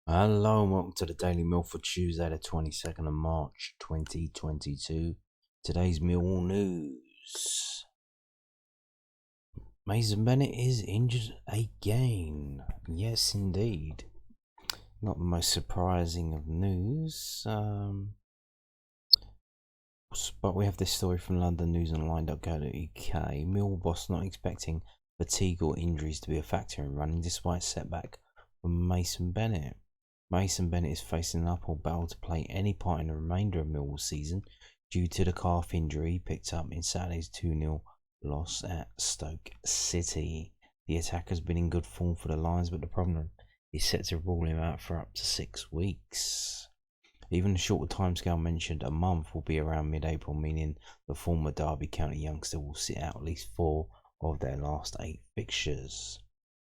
Hello and welcome to the Daily Mill for Tuesday, the 22nd of March 2022. Today's Millwall news. Mason Bennett is injured again. Yes, indeed. Not the most surprising of news. But we have this story from londonnewsonline.co.uk. Millwall boss not expecting fatigue or injuries to be a factor in running despite setback from Mason Bennett. Mason Bennett is facing an uphill battle to play any part in the remainder of Millwall's season due to the calf injury he picked up in Saturday's 2-0 loss at Stoke City. The attacker's been in good form for the Lions, but the problem is set to rule him out for up to 6 weeks. Even the shorter timescale mentioned, a month, will be around mid-April, meaning the former Derby County youngster will sit out at least 4 of their last 8 fixtures.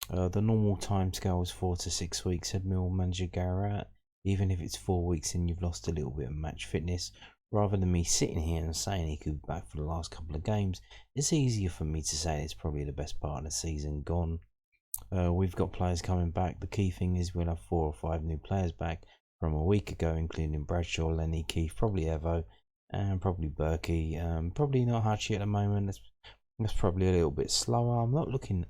The normal timescale is 4 to 6 weeks, said Millwall manager Rowett. Even if it's 4 weeks and you've lost a little bit of match fitness, rather than me sitting here and saying he could be back for the last couple of games, it's easier for me to say it's probably the best part of the season gone. We've got players coming back. The key thing is we'll have 4 or 5 new players back from a week ago, including Bradshaw, Lenny, Keith, probably Evo, and probably Berkey. Probably not Hutchie at the moment. That's probably a little bit slower. I'm not looking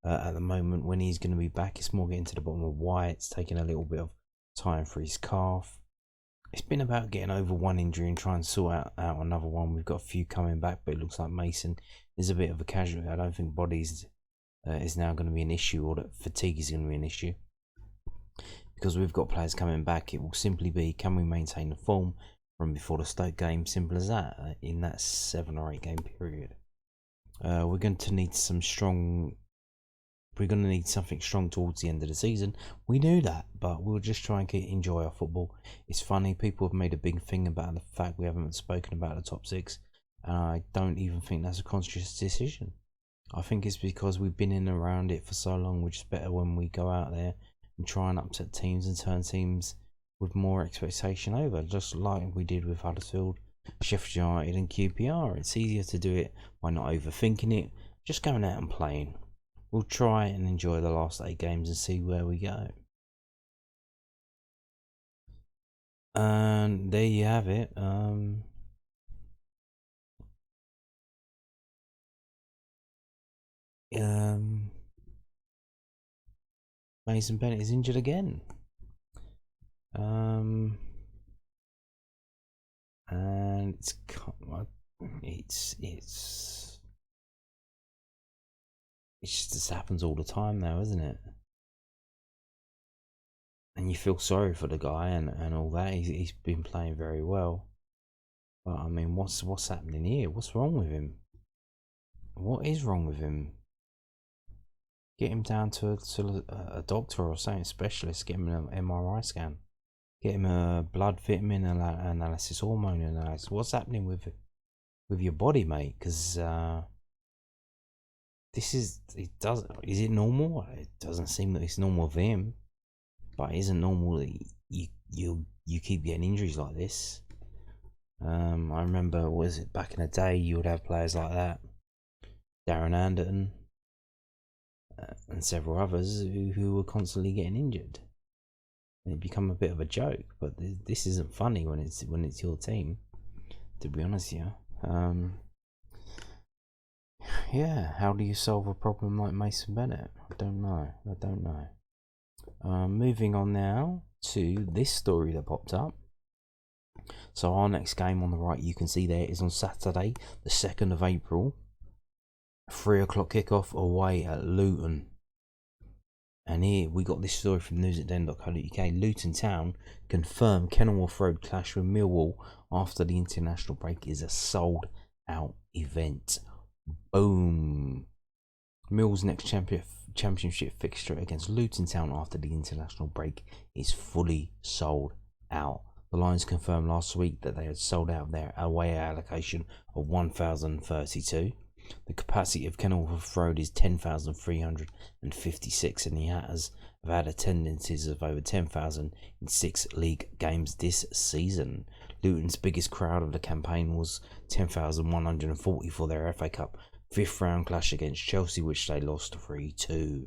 at the moment when he's going to be back. It's more getting to the bottom of why it's taking a little bit of time for his calf. It's been about getting over one injury and trying to sort out another one. We've got a few coming back, but it looks like Mason is a bit of a casualty. I don't think bodies is now going to be an issue, or that fatigue is going to be an issue, because we've got players coming back. It will simply be, can we maintain the form from before the Stoke game? Simple as that. In that 7 or 8 game period, we're going to need something strong towards the end of the season. We knew that, but we'll just try and enjoy our football. It's funny, people have made a big thing about the fact we haven't spoken about the top 6, and I don't even think that's a conscious decision. I think it's because we've been in and around it for so long, which is better when we go out there and try and upset teams and turn teams with more expectation over, just like we did with Huddersfield, Sheffield United and QPR. It's easier to do it by not overthinking it, just going out and playing. We'll try and enjoy the last 8 games and see where we go. And there you have it. Mason Bennett is injured again. And it just happens all the time now, isn't it? And you feel sorry for the guy and all that. He's been playing very well, but I mean, what's happening here? What's wrong with him? What is wrong with him? Get him down to a doctor or something specialist. Get him an MRI scan. Get him a blood vitamin analysis, hormone analysis. What's happening with your body, mate? Because is it normal? It doesn't seem that it's normal for him, but it isn't normal that you keep getting injuries like this. I remember, was it back in the day, you would have players like that, Darren Anderton, and several others who were constantly getting injured. And it become a bit of a joke, but this isn't funny when it's your team, to be honest. Yeah, how do you solve a problem like Mason Bennett? I don't know. Moving on now to this story that popped up. So our next game on the right, you can see there, is on Saturday, the 2nd of April. 3 o'clock kickoff away at Luton. And here we got this story from news@den.co.uk. Luton Town confirm Kenilworth Road clash with Millwall after the international break is a sold out event. Boom. Mill's next championship fixture against Luton Town after the international break is fully sold out. The Lions confirmed last week that they had sold out their away allocation of 1,032. The capacity of Kenilworth Road is 10,356, and the Hatters have had attendances of over 10,000 in 6 league games this season. Luton's biggest crowd of the campaign was 10,140 for their FA Cup 5th round clash against Chelsea, which they lost 3-2.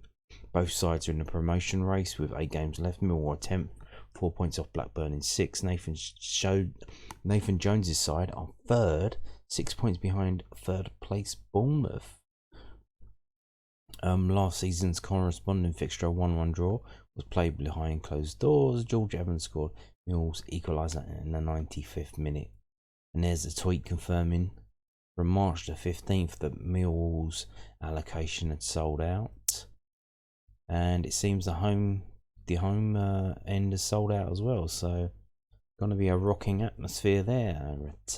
Both sides are in the promotion race with 8 games left. Millwall 10th 4 points off Blackburn in 6th. Nathan Jones's side are 3rd, 6 points behind 3rd place Bournemouth. Last season's corresponding fixture, a 1-1 draw, was played behind closed doors. George Evans scored Mill's equaliser in the 95th minute. And there's a tweet confirming from March the 15th that Millwall's allocation had sold out. And it seems the home end has sold out as well. So, going to be a rocking atmosphere there at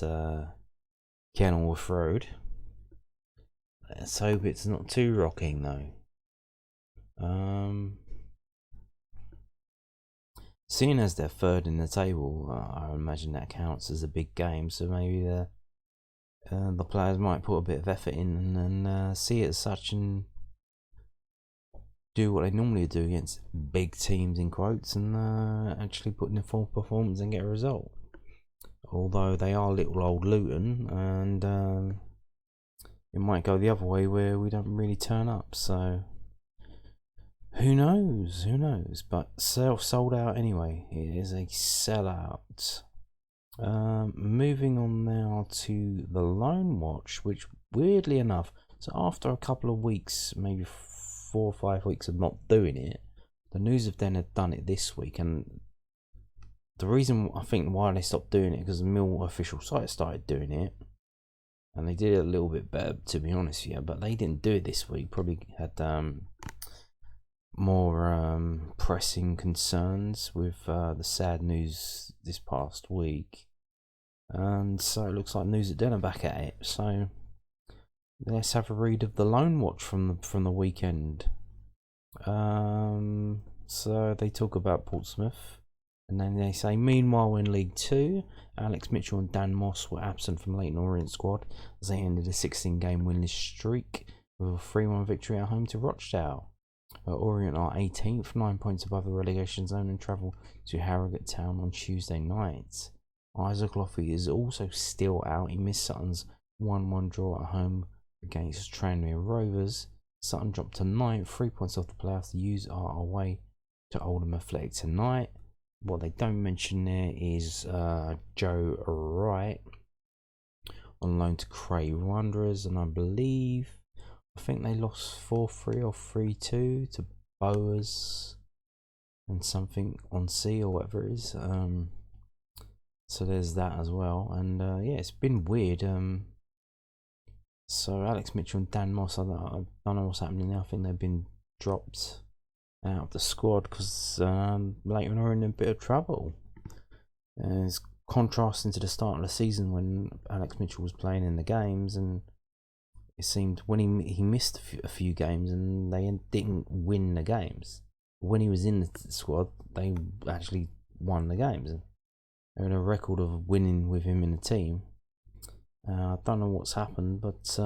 Kenilworth Road. Let's hope it's not too rocking though. Seeing as they're 3rd in the table, I imagine that counts as a big game. So maybe the players might put a bit of effort in and see it as such and do what they normally do against big teams in quotes and actually put in a full performance and get a result. Although they are little old Luton and it might go the other way where we don't really turn up. So who knows? But sold out anyway. It is a sellout. Moving on now to the Loan Watch, which weirdly enough, so after a couple of weeks, maybe 4 or 5 weeks of not doing it, the News have then had done it this week. And the reason I think why they stopped doing it, because the Mill official site started doing it, and they did it a little bit better, to be honest with you, but they didn't do it this week. Probably had more pressing concerns with the sad news this past week. And so it looks like News at Den are back at it. So let's have a read of the Loan Watch from the weekend. So they talk about Portsmouth. And then they say, meanwhile in League 2, Alex Mitchell and Dan Moss were absent from Leyton Orient squad as they ended a 16-game winless streak with a 3-1 victory at home to Rochdale. Orient are 18th, 9 points above the relegation zone, and travel to Harrogate Town on Tuesday night. Isaac Loffey is also still out. He missed Sutton's 1-1 draw at home against Tranmere Rovers. Sutton dropped to 9th, 3 points off the playoffs. The U's are away to Oldham Athletic tonight. What they don't mention there is Joe Wright on loan to Cray Wanderers, and I think they lost 4-3 or 3-2 to Boas and something on sea or whatever it is. So there's that as well, and yeah, it's been weird. So Alex Mitchell and Dan Moss, I don't know what's happening now. I think they've been dropped out of the squad because Leyton are in a bit of trouble. It's contrasting to the start of the season when Alex Mitchell was playing in the games, and it seemed when he missed a few games and they didn't win the games. When he was in the squad, they actually won the games. They're in a record of winning with him in the team. I don't know what's happened, but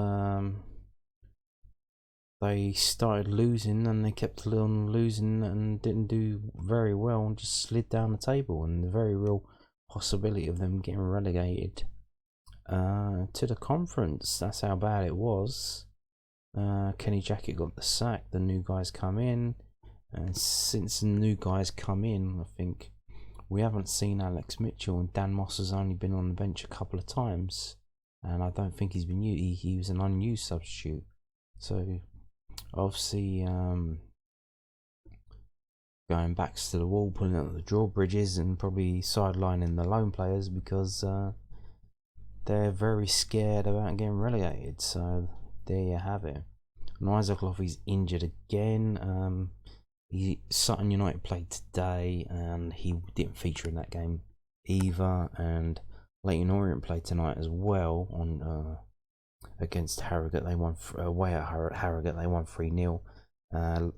they started losing and they kept on losing and didn't do very well and just slid down the table, and the very real possibility of them getting relegated to the conference. That's how bad it was. Kenny Jackett got the sack, the new guys come in, and since the new guys come in, I think we haven't seen Alex Mitchell, and Dan Moss has only been on the bench a couple of times, and I don't think he's been used. He was an unused substitute. So obviously going backs to the wall, pulling out the drawbridges, and probably sidelining the loan players because they're very scared about getting relegated. So there you have it. And Isaac Loffey's injured again. Sutton United played today and he didn't feature in that game either, and Leyton Orient played tonight as well on against Harrogate. They won away at Harrogate. They won 3-0.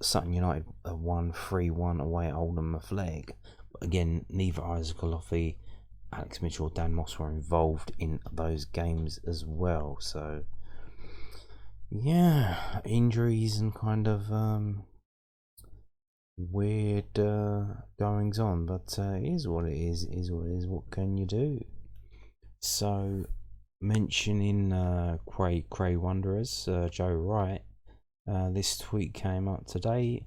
Sutton United won 3-1 away at Oldham Athletic. But again, neither Isaac Loffey, Alex Mitchell or Dan Moss were involved in those games as well. So yeah, injuries and kind of weird goings on, but it is what it is. It is what it is. What can you do? So mentioning Cray Wanderers, Joe Wright, this tweet came up today.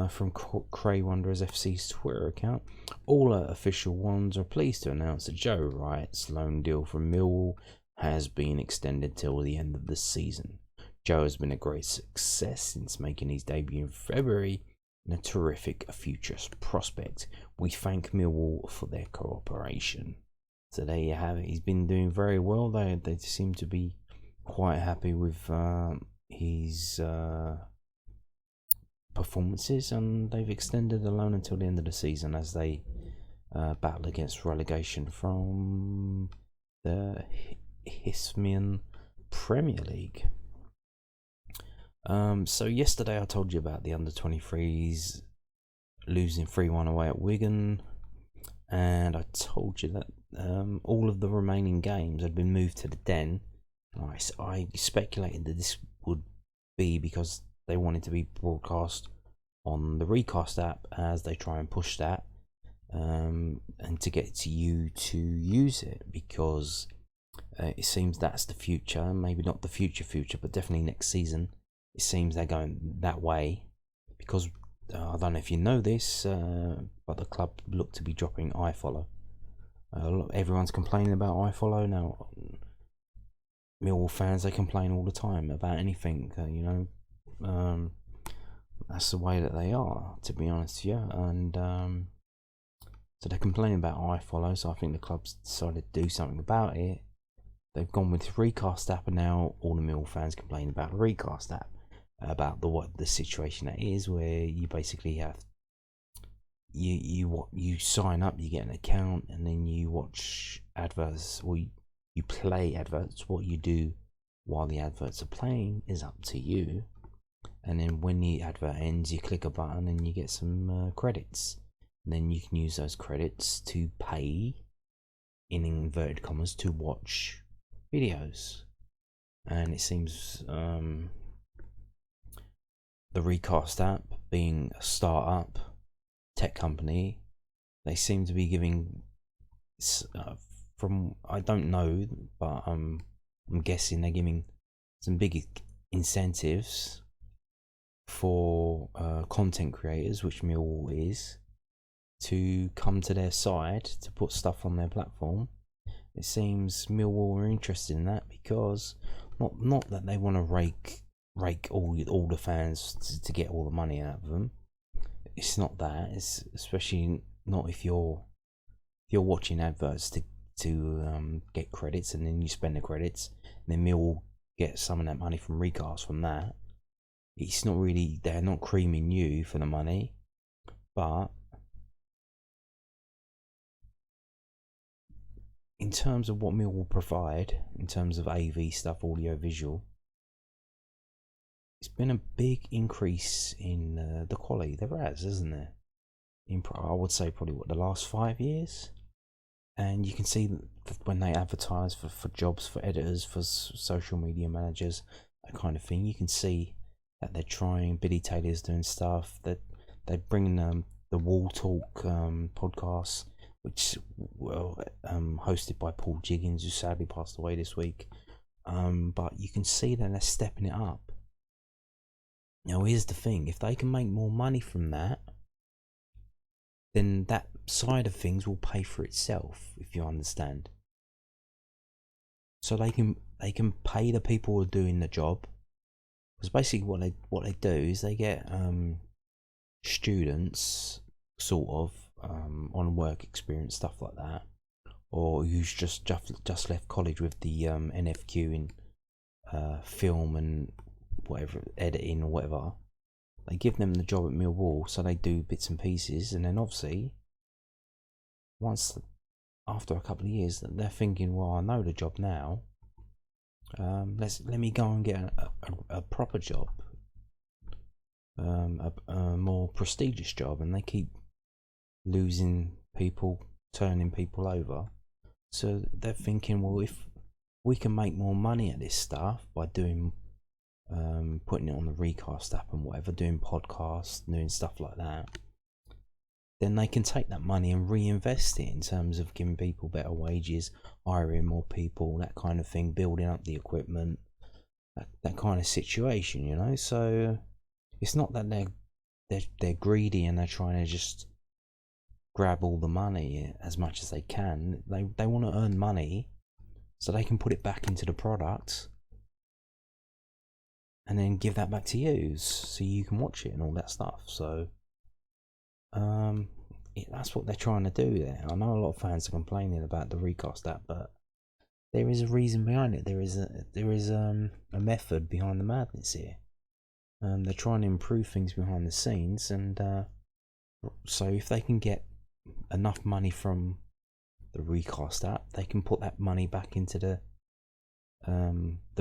from Cray Wanderers FC's Twitter account. All official ones are pleased to announce that Joe Wright's loan deal from Millwall has been extended till the end of the season. Joe has been a great success since making his debut in February and a terrific future prospect. We thank Millwall for their cooperation. So there you have it. He's been doing very well. They seem to be quite happy with his performances, and they've extended the loan until the end of the season as they battle against relegation from the Hismian Premier League. So yesterday I told you about the under-23s losing 3-1 away at Wigan, and I told you that all of the remaining games had been moved to the Den. I speculated that this would be because they wanted to be broadcast on the Recast app as they try and push that, and to get you to use it, because it seems that's the future. Maybe not the future, but definitely next season. It seems they're going that way, because I don't know if you know this, but the club look to be dropping iFollow. Everyone's complaining about iFollow now. Millwall fans, they complain all the time about anything, that's the way that they are, to be honest with you. And so they're complaining about iFollow, so I think the club's decided to do something about it. They've gone with Recast App, and now all the Millwall fans complain about the Recast App, about the situation that is, where you basically have you sign up, you get an account, and then you watch adverts, or you play adverts. What you do while the adverts are playing is up to you, and then when the advert ends, you click a button and you get some credits, and then you can use those credits to pay, in inverted commas, to watch videos. And it seems the Recast App, being a start-up tech company, they seem to be giving, from, I don't know, but I'm guessing they're giving some big incentives for content creators, which Millwall is, to come to their side to put stuff on their platform. It seems Millwall are interested in that, because not that they want to rake all the fans to get all the money out of them. It's not that. It's especially not if you're watching adverts to get credits, and then you spend the credits, and then Millwall get some of that money from Recast from that. It's not really, they're not creaming you for the money, but in terms of what Millwall provide, in terms of AV stuff, audio visual, it's been a big increase in the quality. There has, isn't there? I would say probably the last 5 years. And you can see that when they advertise for jobs, for editors, for social media managers, that kind of thing, you can see that they're trying. Billy Taylor's doing stuff, that they're bringing the Wall Talk podcast, which hosted by Paul Jiggins, who sadly passed away this week. But you can see that they're stepping it up. Now here's the thing: if they can make more money from that, then that side of things will pay for itself, if you understand. So they can pay the people who are doing the job, because basically what they do is they get students, sort of, on work experience, stuff like that, or who's just left college with the NFQ in film and whatever, editing or whatever. They give them the job at Millwall, so they do bits and pieces, and then obviously after a couple of years, they're thinking, well, I know the job now, let me go and get a proper job, a more prestigious job, and they keep losing people, turning people over. So they're thinking, well, if we can make more money at this stuff by doing putting it on the Recast app and whatever, doing podcasts, doing stuff like that, then they can take that money and reinvest it in terms of giving people better wages, hiring more people, that kind of thing, building up the equipment, that kind of situation, you know. So it's not that they're greedy and they're trying to just grab all the money as much as they can. They want to earn money so they can put it back into the product and then give that back to you so you can watch it and all that stuff. So that's what they're trying to do there. I know a lot of fans are complaining about the Recast app, but there is a reason behind it. There is a method behind the madness here. They're trying to improve things behind the scenes, and so if they can get enough money from the Recast app, they can put that money back into the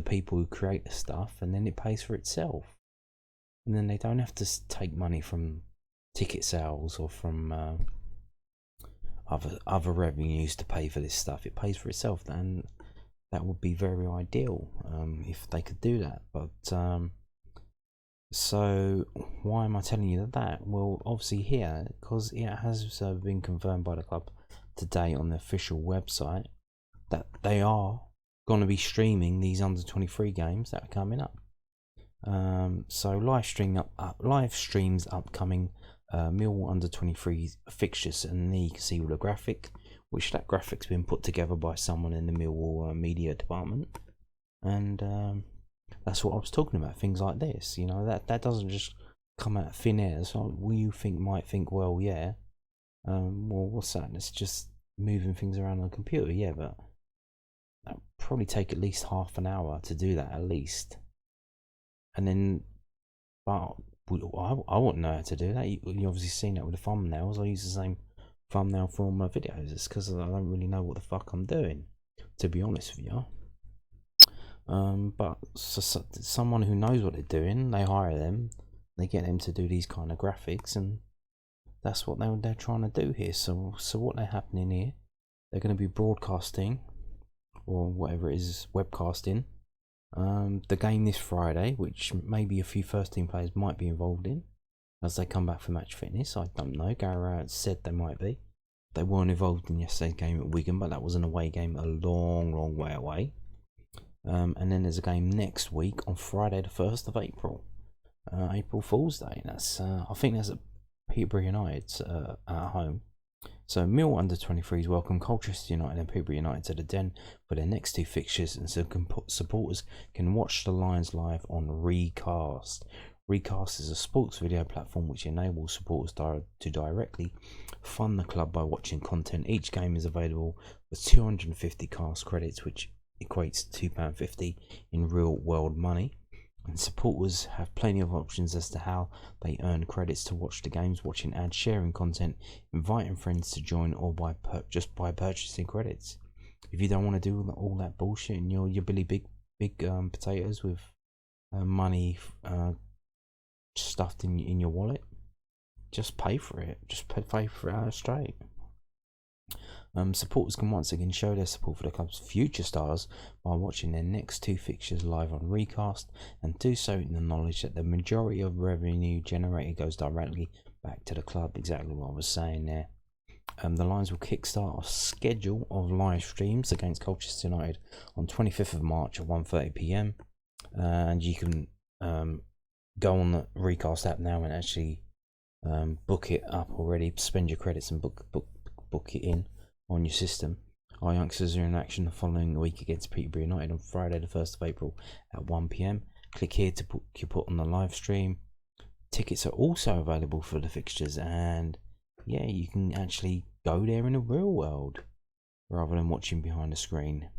people who create the stuff, and then it pays for itself. And then they don't have to take money from ticket sales or from other revenues to pay for this stuff. It pays for itself, and that would be very ideal if they could do that. But so why am I telling you that? Well, obviously here, because it has been confirmed by the club today on the official website that they are going to be streaming these under 23 games that are coming up. So live streams upcoming Millwall under 23 fixtures, and then you can see the graphic, which that graphic's been put together by someone in the Millwall media department, and that's what I was talking about. Things like this, you know, that doesn't just come out of thin air. So you might think, well, yeah, well, what's that? It's just moving things around on a computer, yeah, but that would probably take at least half an hour to do that, at least. And then, but I wouldn't know how to do that. You obviously seen that with the thumbnails. I use the same thumbnail for all my videos. It's because I don't really know what the fuck I'm doing, to be honest with you. But someone who knows what they're doing, they hire them, they get them to do these kind of graphics, and that's what they're trying to do here. So what they're happening here, they're going to be broadcasting, or whatever it is, webcasting, the game this Friday, which maybe a few first team players might be involved in as they come back for match fitness. I don't know. Gary Rowett said they might be. They weren't involved in yesterday's game at Wigan, but that was an away game a long way away. And then there's a game next week on Friday the 1st of April, April Fool's Day. That's I think that's at Peterborough United at home. So Mill under 23s welcome Colchester United and Peterborough United to the Den for their next two fixtures, and so supporters can watch the Lions live on Recast. Recast is a sports video platform which enables supporters to directly fund the club by watching content. Each game is available with 250 cast credits, which equates to £2.50 in real world money. And supporters have plenty of options as to how they earn credits to watch the games: watching ads, sharing content, inviting friends to join, or just by purchasing credits. If you don't want to do all that bullshit and you're Billy Big potatoes with money stuffed in your wallet, just pay for it. Just pay for it straight. Supporters can once again show their support for the club's future stars by watching their next two fixtures live on Recast, and do so in the knowledge that the majority of revenue generated goes directly back to the club. Exactly what I was saying there. The Lions will kickstart a schedule of live streams against Colchester United on 25th of March at 1:30 PM, and you can go on the Recast app now and actually book it up already. Spend your credits and book it in on your system. Our youngsters are in action the following week against Peterborough United on Friday the 1st of April at 1 PM. Click here to book your put on the live stream. Tickets are also available for the fixtures, and yeah, you can actually go there in the real world rather than watching behind the screen.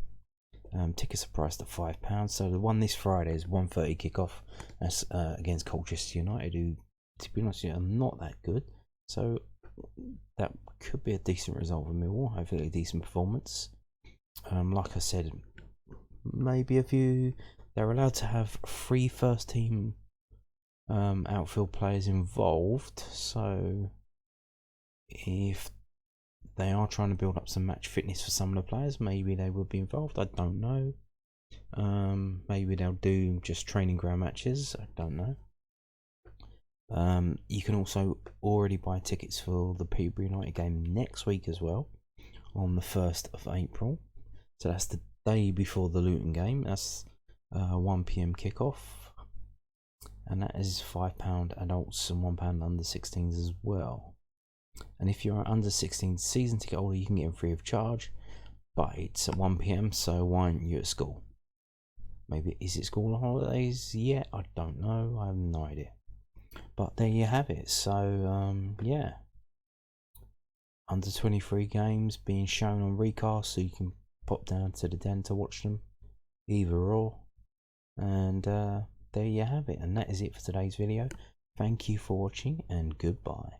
Tickets are priced at £5, so the one this Friday is 1:30 kickoff. That's against Colchester United, who, to be honest, are not that good. So that could be a decent result for Millwall. Hopefully a decent performance. Like I said, maybe they're allowed to have 3 first team outfield players involved, so if they are trying to build up some match fitness for some of the players, maybe they will be involved. I don't know. Maybe they'll do just training ground matches. I don't know. You can also already buy tickets for the Peterborough United game next week as well, on the 1st of April. So that's the day before the Luton game. That's 1 PM kickoff. and that is £5 adults and £1 under 16s as well. And if you're an under 16 season ticket holder, you can get them free of charge, but it's at 1 PM, so why aren't you at school? Maybe, is it school holidays yet? I don't know, I have no idea. But there you have it. So yeah, under 23 games being shown on Recast, so you can pop down to the den to watch them, either or. And there you have it, and that is it for today's video. Thank you for watching, and goodbye.